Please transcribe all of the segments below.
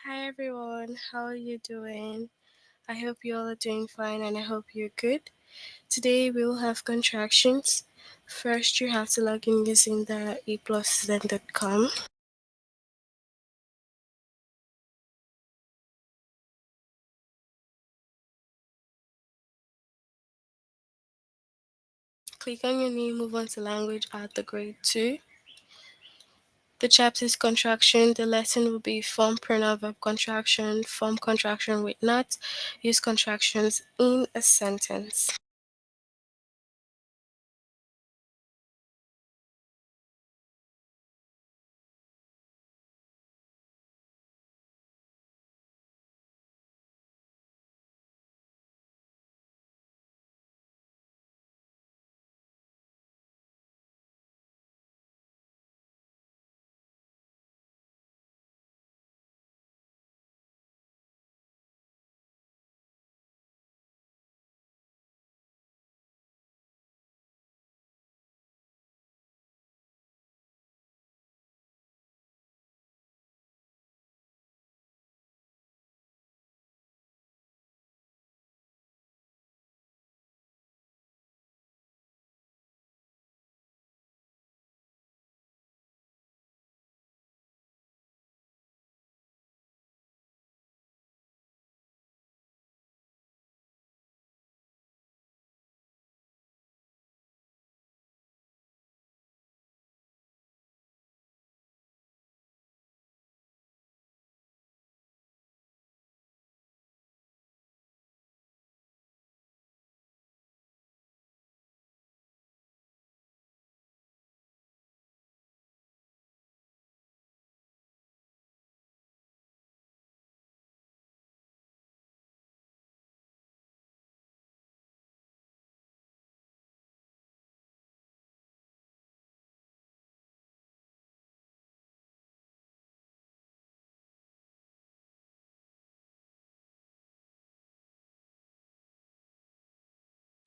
Hi everyone, how are you doing? I hope you all are doing fine and I hope you're good. Today we will have contractions. First, you have to log in using the apluszen.com. Click on your name, move on to language at the grade 2. The chapter is contraction. The lesson will be form pronoun verb contraction, form contraction with not, use contractions in a sentence.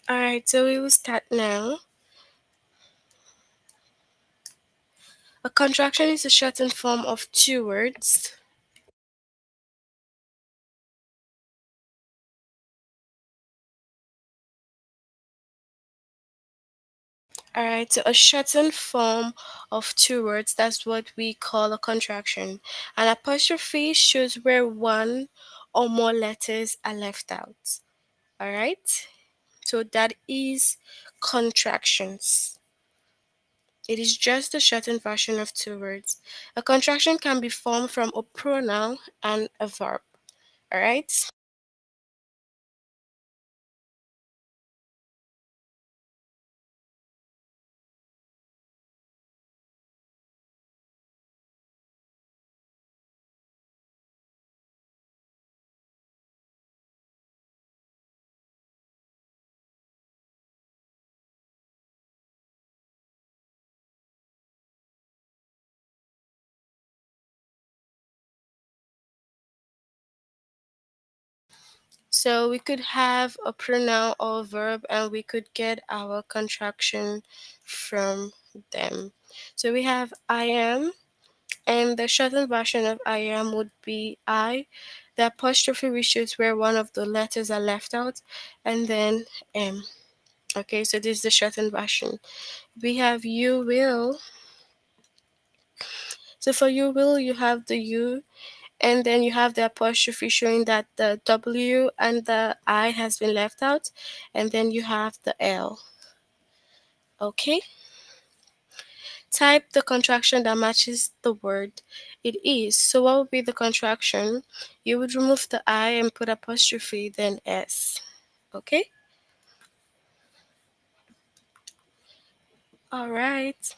Alright, so we will start now. A contraction is a shortened form of two words. Alright, so a shortened form of two words, that's what we call a contraction. An apostrophe shows where one or more letters are left out. Alright, so that is contractions. It is just a shortened version of two words. A contraction can be formed from a pronoun and a verb. Alright? So we could have a pronoun or a verb and we could get our contraction from them. So we have I am, and the shortened version of I am would be I. The apostrophe which is where one of the letters are left out, and then M. Okay, so this is the shortened version. We have you will. So for you will, you have the U, and then you have the apostrophe showing that the W and the I has been left out, and then you have the L. Okay, type the contraction that matches the word it is. So what would be the contraction? You would remove the I and put apostrophe, then S. Okay, all right.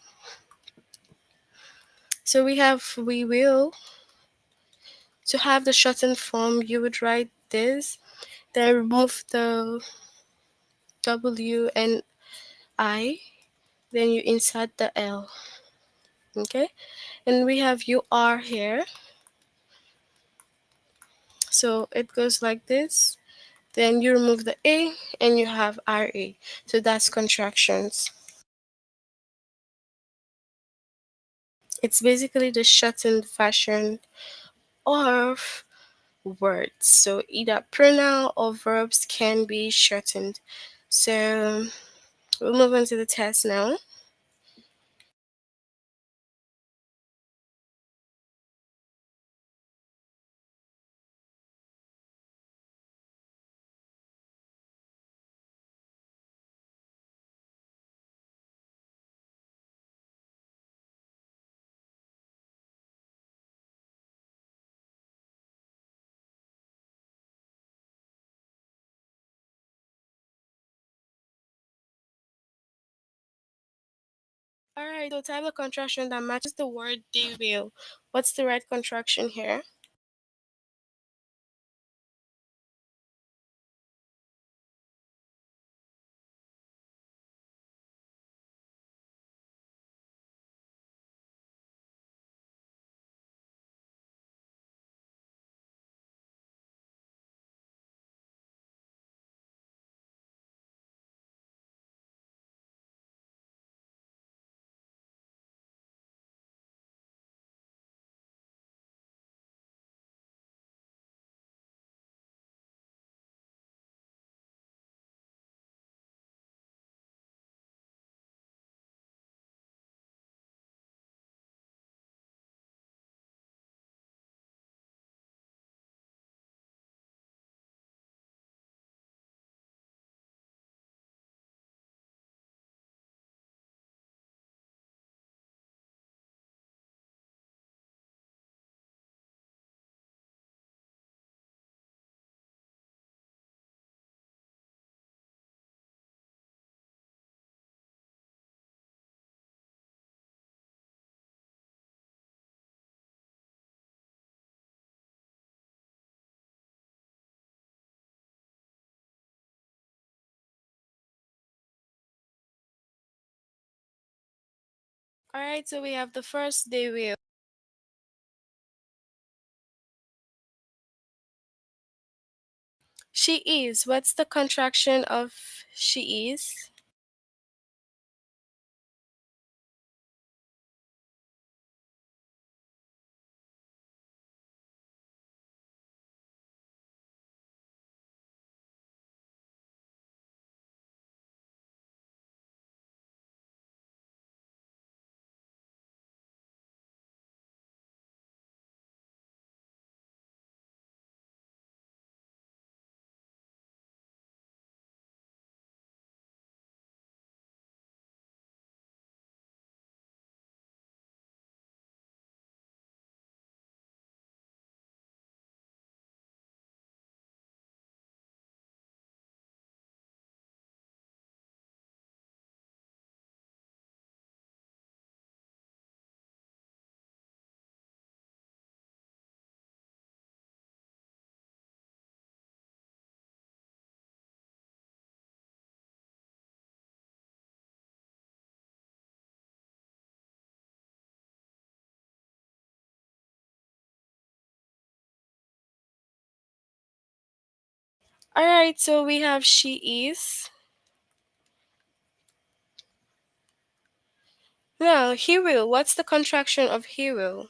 So we have we will. To have the shortened form, you would write this, then remove the W and I, then you insert the L. Okay, and we have you are here, so it goes like this, then you remove the A and you have RA, so that's contractions. It's basically the shortened version of words. So either pronoun or verbs can be shortened. So we'll move on to the test now. Alright, so type of contraction that matches the word they will. What's the right contraction here? Alright, so we have the first they will. She is. What's the contraction of she is? Alright, so we have she is. Now, he will. What's the contraction of he will?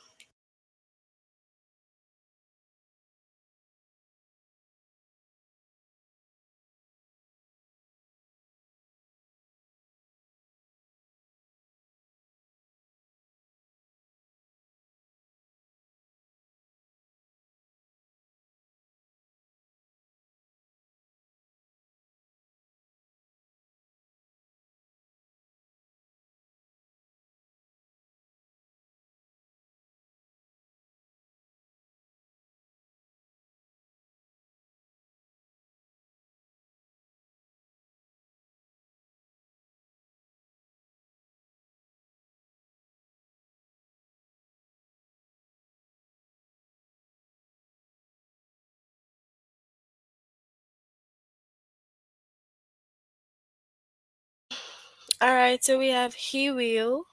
Alright, so we have he will.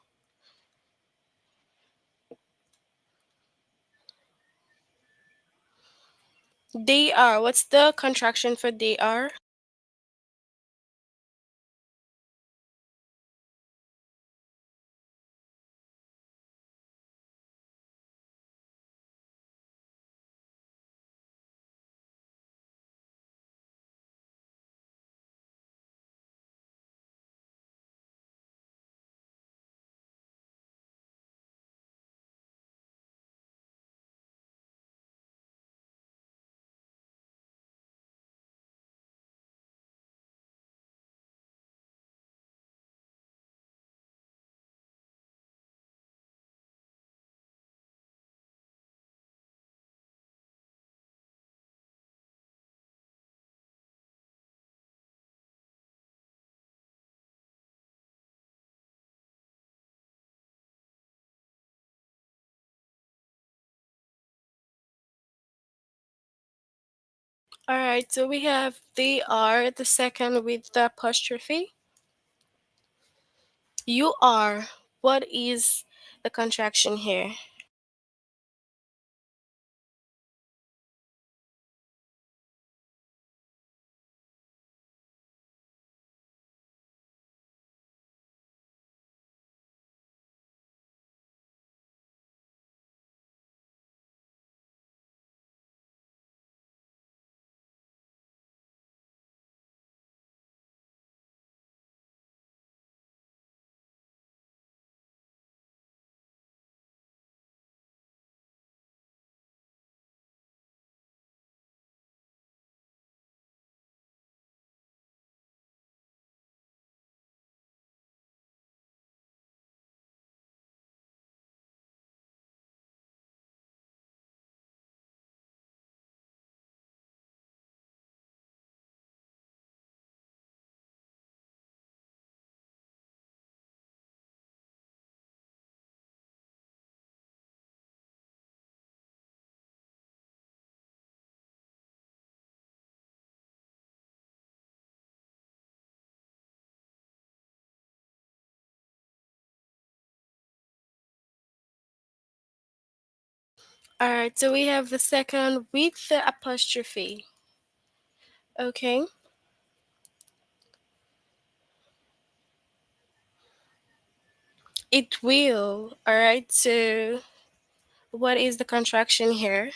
They are. What's the contraction for they are? All right, so we have they are, the second with the apostrophe. You are. What is the contraction here? All right, so we have the second with the apostrophe. Okay. It will. All right, so what is the contraction here?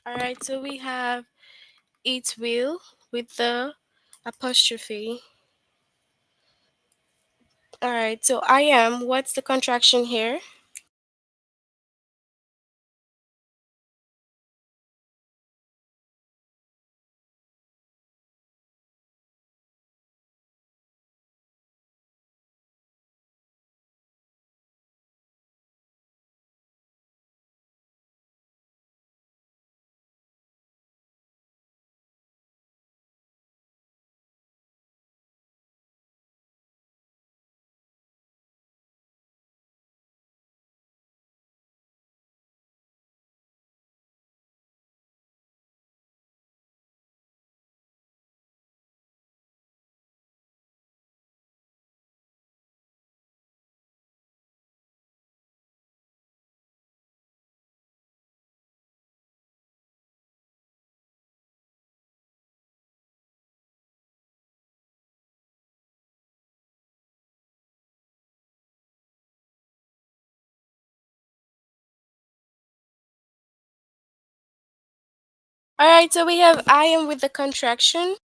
All right, so we have it will with the apostrophe. All right, so I am. What's the contraction here? All right, so we have I am with the contraction.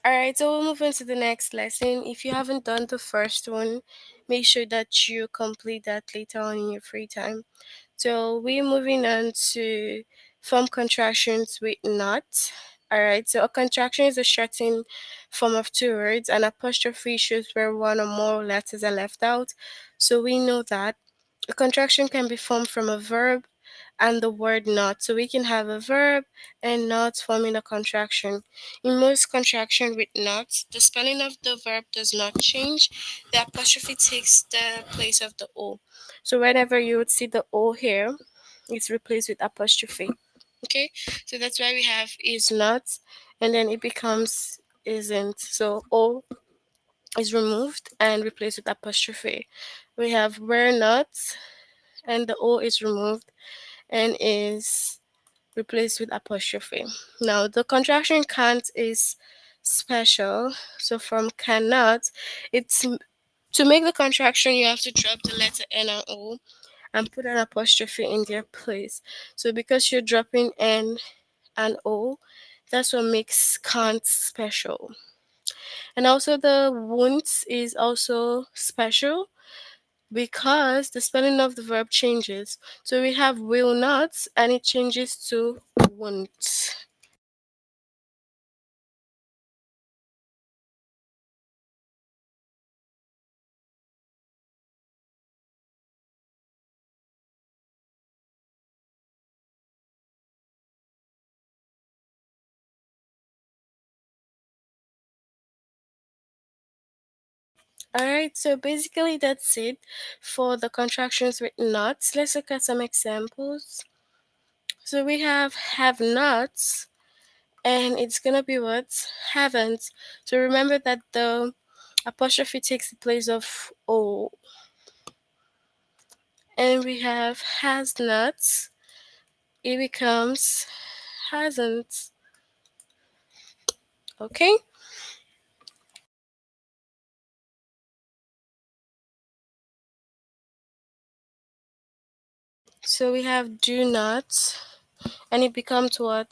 All right, so we'll move on to the next lesson. If you haven't done the first one, make sure that you complete that later on in your free time. So we're moving on to form contractions with not. All right, so a contraction is a shortened form of two words. An apostrophe shows where one or more letters are left out. So we know that. A contraction can be formed from a verb and the word not. So we can have a verb and not forming a contraction. In most contraction with not, the spelling of the verb does not change. The apostrophe takes the place of the O. So whenever you would see the O here, it's replaced with apostrophe. Okay, so that's why we have is not, and then it becomes isn't. So O is removed and replaced with apostrophe. We have were not, and the O is removed and is replaced with apostrophe. Now the contraction can't is special. So from cannot, it's to make the contraction you have to drop the letter N and O and put an apostrophe in their place. So because you're dropping N and O, that's what makes can't special. And also the won't is also special because the spelling of the verb changes. So we have will not and it changes to won't. Alright, so basically that's it for the contractions with not. Let's look at some examples. So we have not and it's gonna be what? Haven't. So remember that the apostrophe takes the place of O. And we have has not, it becomes hasn't. Okay? So we have do not, and it becomes what?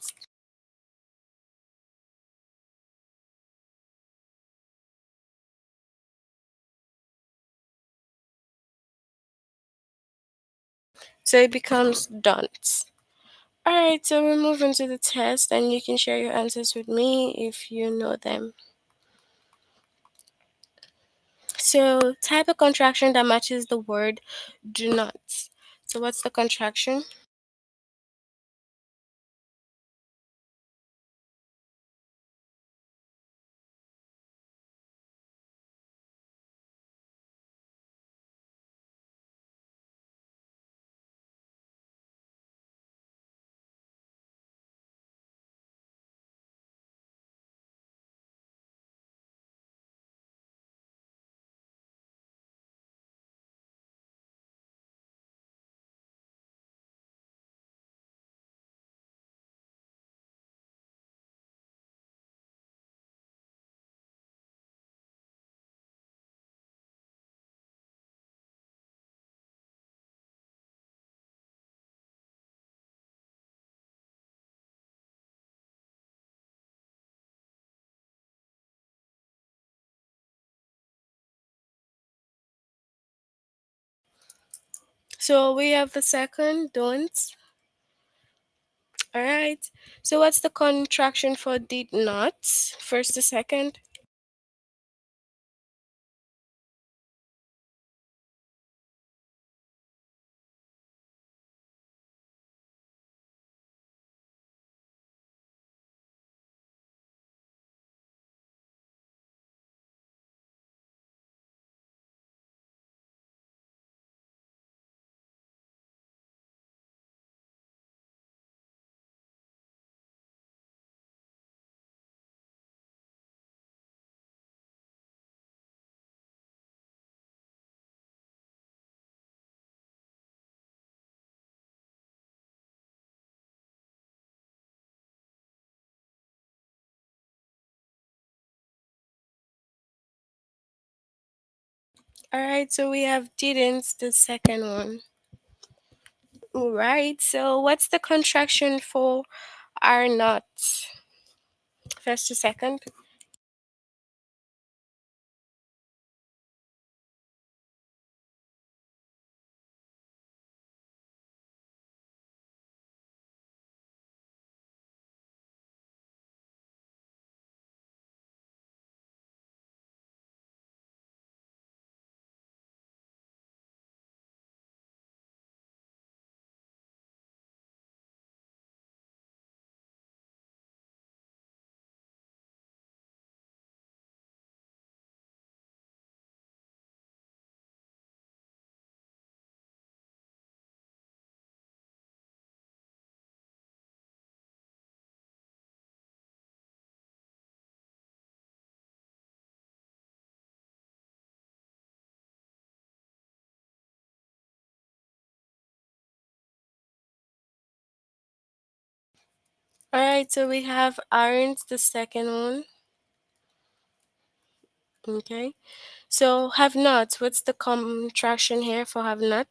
So it becomes don't. Alright, so we're moving to the test, and you can share your answers with me if you know them. So type a contraction that matches the word do not. So what's the contraction? So we have the second don't. Alright. So what's the contraction for did not? First to second. Alright, so we have didn't, the second one. Alright, so what's the contraction for are not? First to second. All right, so we have aren't, the second one. Okay. So have not. What's the contraction here for have not?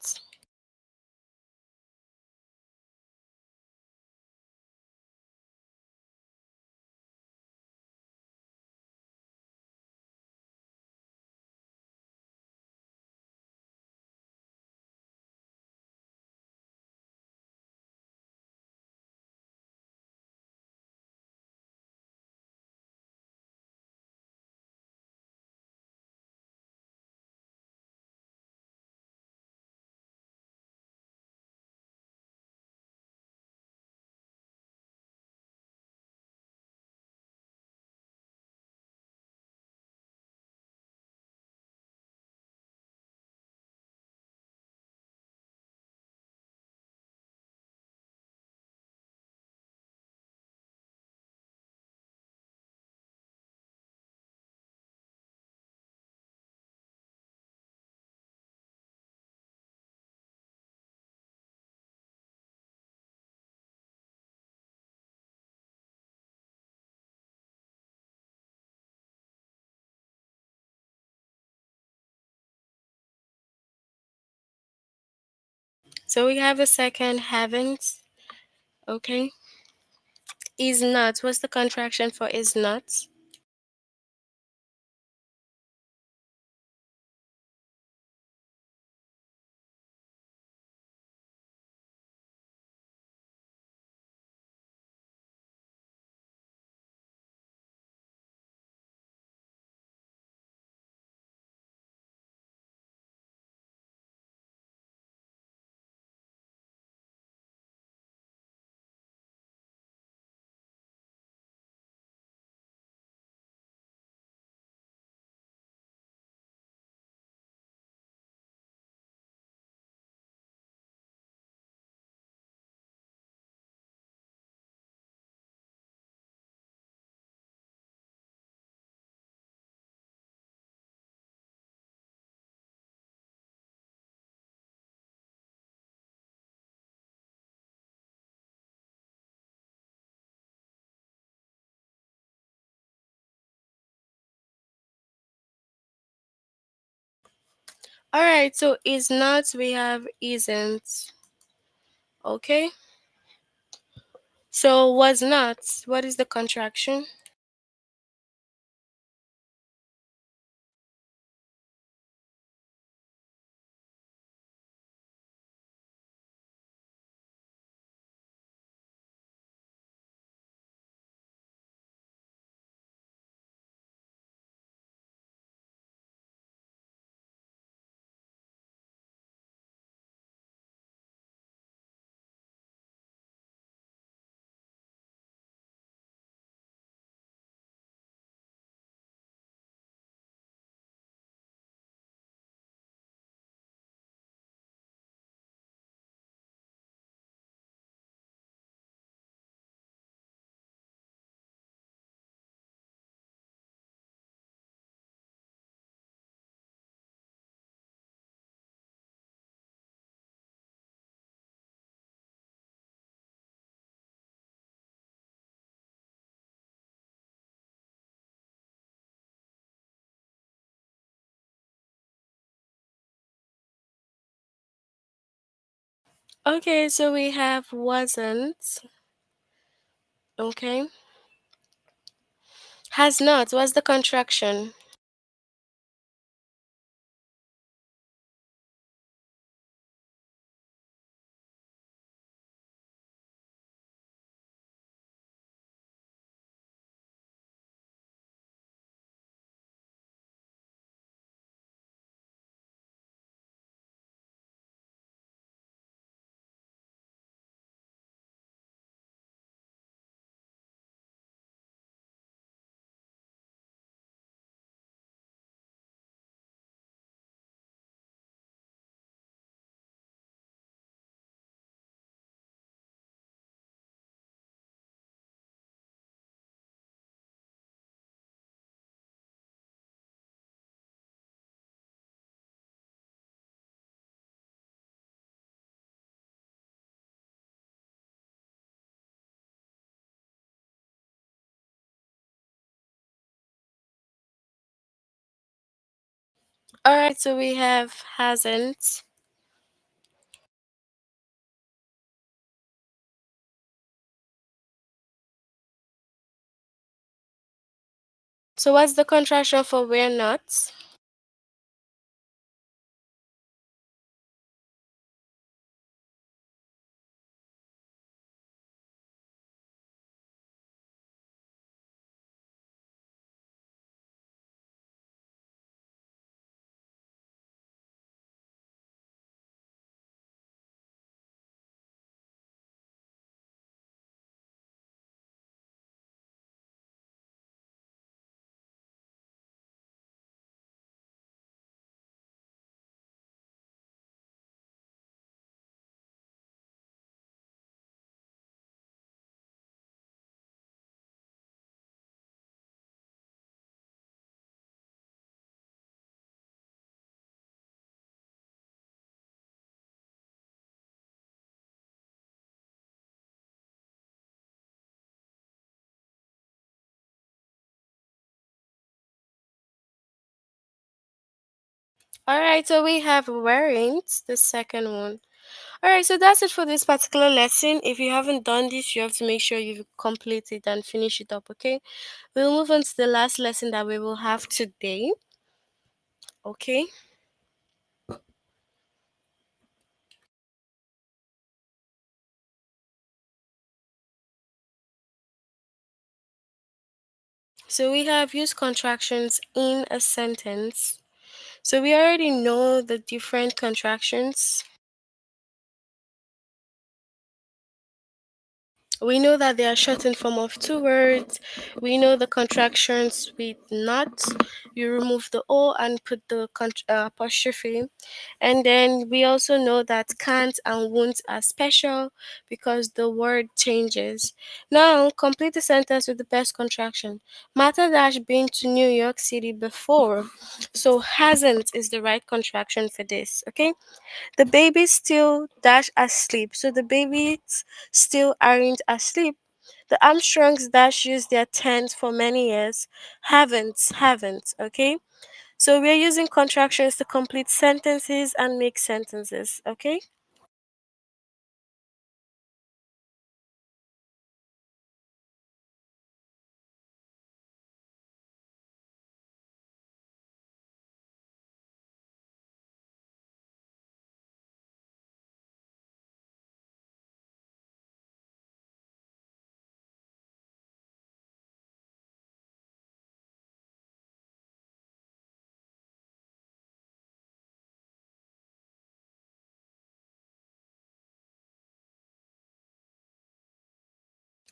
So we have a second haven't. Okay. Is not. What's the contraction for is not? All right, so is not, we have isn't. Okay. So was not. What is the contraction? Okay, so we have wasn't. Okay. Has not. What's the contraction? All right, so we have hasn't. So what's the contraction for we're not? All right, so we have weren't, the second one. All right, so that's it for this particular lesson. If you haven't done this, you have to make sure you complete it and finish it up, okay? We'll move on to the last lesson that we will have today, okay? So we have use contractions in a sentence. So we already know the different contractions. We know that they are shortened form of two words. We know the contractions with not. You remove the O and put the apostrophe. And then we also know that can't and won't are special because the word changes. Now, complete the sentence with the best contraction. Martha dash been to New York City before. So hasn't is the right contraction for this, okay? The baby's still dash asleep. So the babies still aren't asleep. The Armstrongs dash used their tents for many years. Haven't, okay? So we're using contractions to complete sentences and make sentences, okay?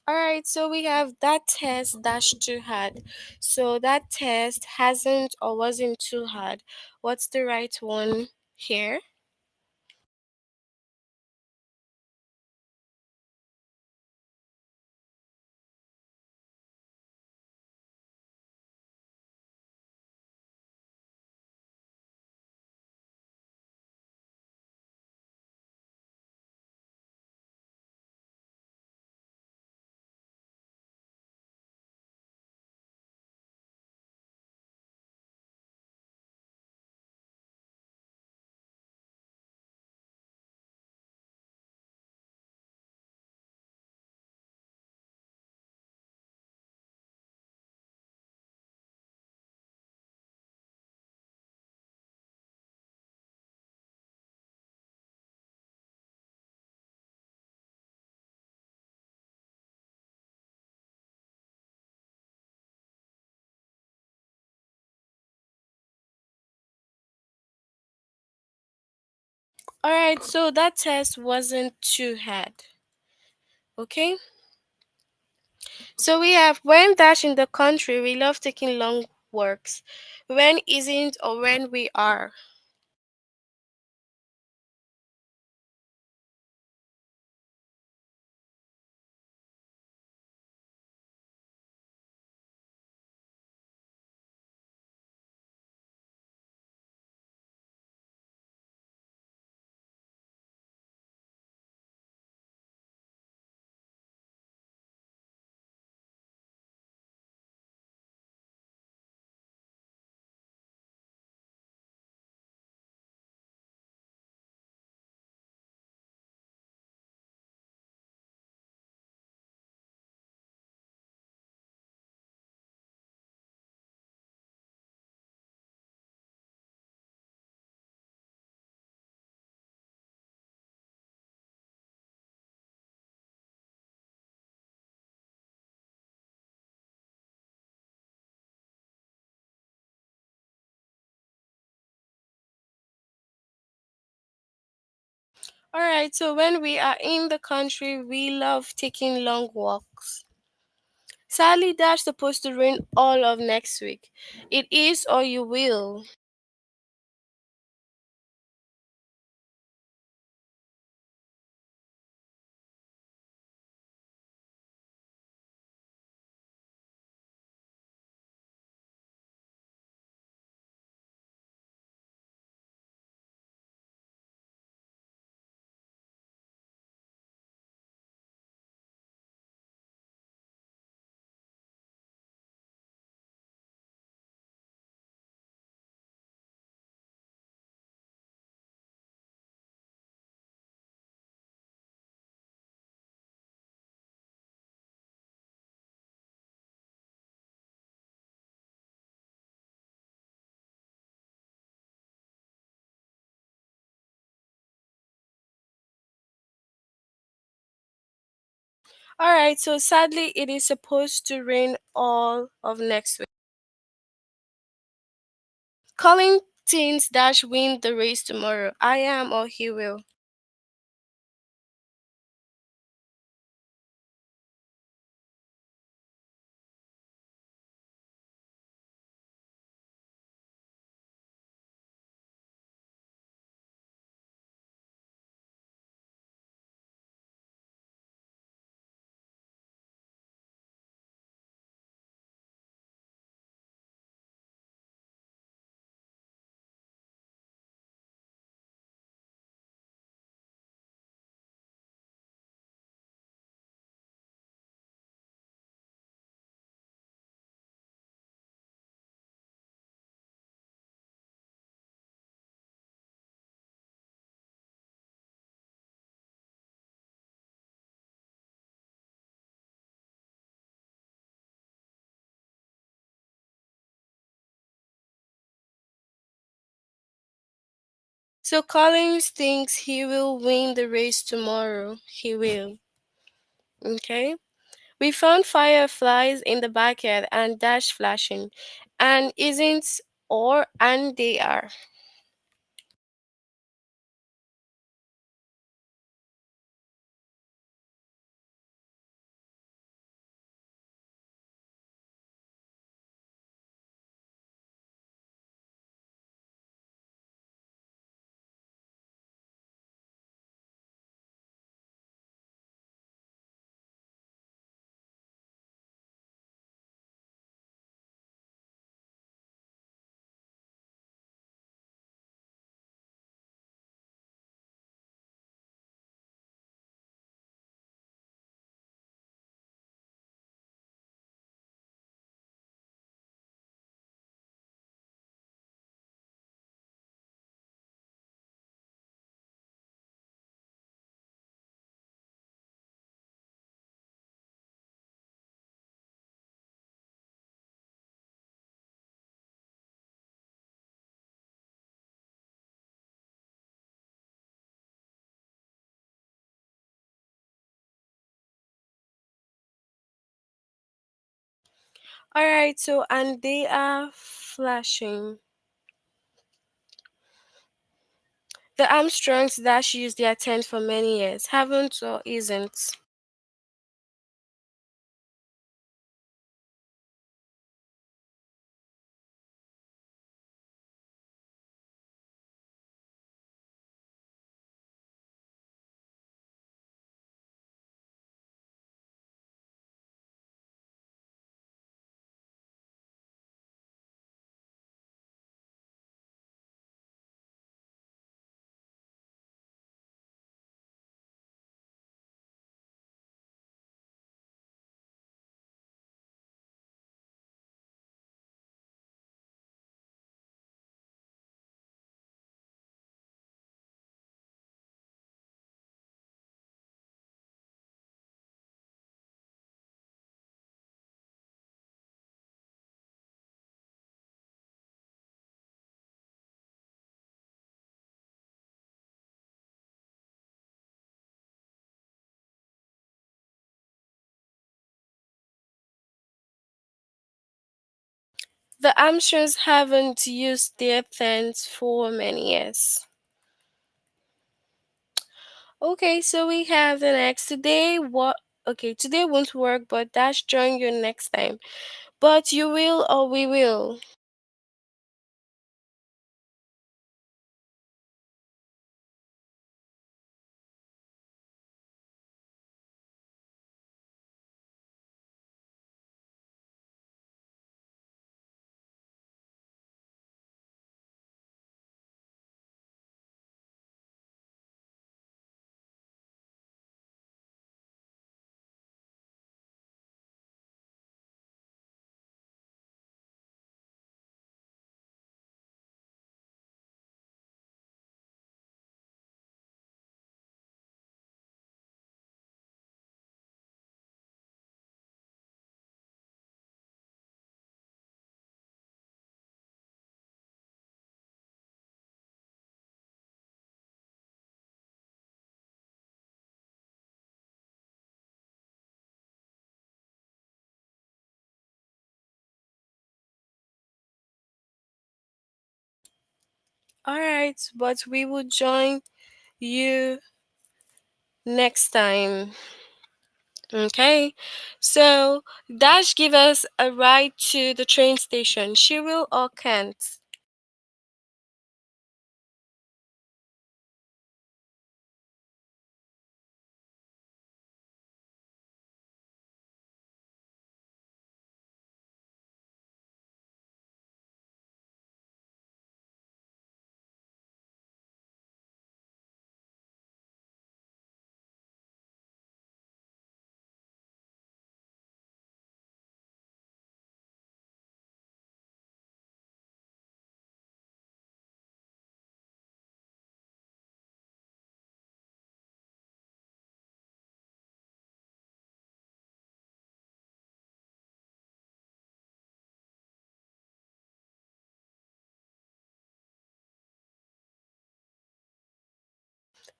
All right, so we have that test dash too hard. So that test hasn't or wasn't too hard. What's the right one here? All right, so that test wasn't too hard. Okay? So we have when dash in the country, we love taking long walks. When isn't or when we are. All right, so when we are in the country, we love taking long walks. Sadly, that's supposed to rain all of next week. It is, or you will. All right, so sadly, it is supposed to rain all of next week. Calling teens dash win the race tomorrow. I am, or he will. So Collins thinks he will win the race tomorrow. He will. Okay. We found fireflies in the backyard and dash flashing. And isn't or and they are. Alright, so and they are flashing. The Armstrongs dash used their tent for many years, haven't or isn't. The Armstrongs haven't used their tents for many years. Okay, so we have the next today. What? Okay, today won't work, but that's join you next time. But you will or we will. All right, but we will join you next time. Okay, so Dash give us a ride to the train station. She will or can't?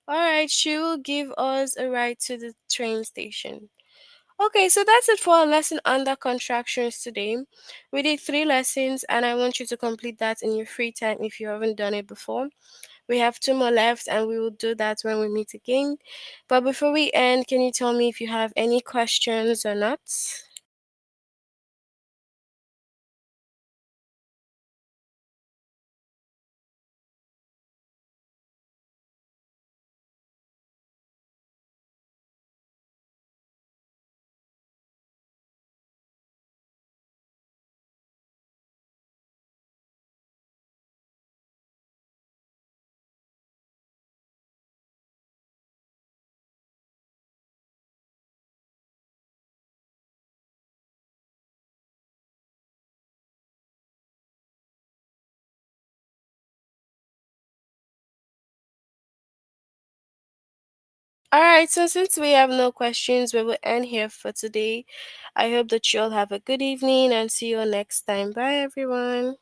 All right, she will give us a ride to the train station. Okay, so that's it for our lesson under contractions today. We did three lessons, and I want you to complete that in your free time if you haven't done it before. We have two more left, and we will do that when we meet again. But before we end, can you tell me if you have any questions or not? All right, so since we have no questions, we will end here for today. I hope that you all have a good evening and see you next time. Bye, everyone.